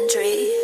Legendary.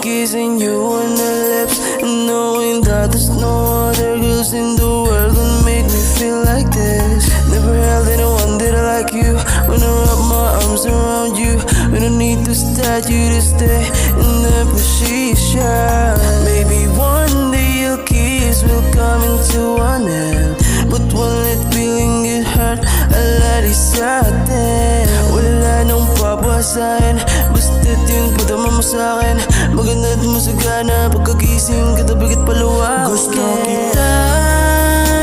Kissing you on the lips and knowing that there's no other girls in the world that make me feel like this. Never held anyone that I like you. When I wrap my arms around you, we don't need to start you to stay in the position. Maybe one day your kiss will come into an end, but won't let feeling get hurt. I'll let it sudden. Wala nang papasahin, basta't yung padama mo sa'kin. Maganda at masagana, pagkagising katabi ka't paluwa. Gusto kita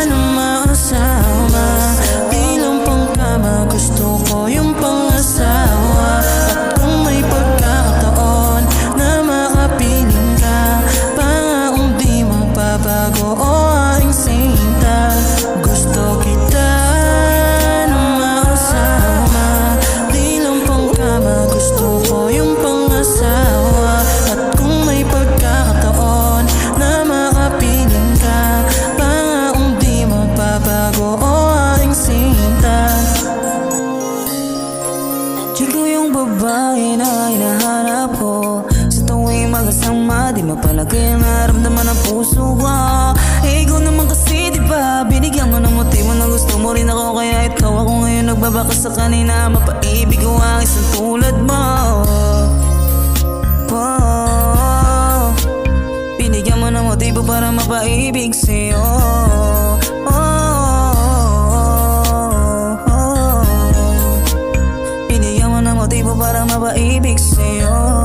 na makasama, di lang pangkama, gusto ko yung pangasawa. At kung may pagkakataon na makapiling ka, pangaong di mapabago o aking sinta. Gusto kita na makasama, di lang pangkama, gusto ko yung pangasawa. At kung may pagkakataon na makapiling ka, pangaong di mapabago o aking sinta. Chico yung babae na hinahanap ko, sa tuwing magkasama, di mapalagay ang naramdaman ng puso ko. Ikaw naman kasi diba, binigyan mo ng motibo na gusto mo rin ako. Kaya ikaw ako ngayon nagbabaka sa kanina, mapaibig ko ang isang tulad mo. Binigyan mo ng motibo para mapaibig sa'yo. Binigyan mo ng motibo para mapaibig sa'yo.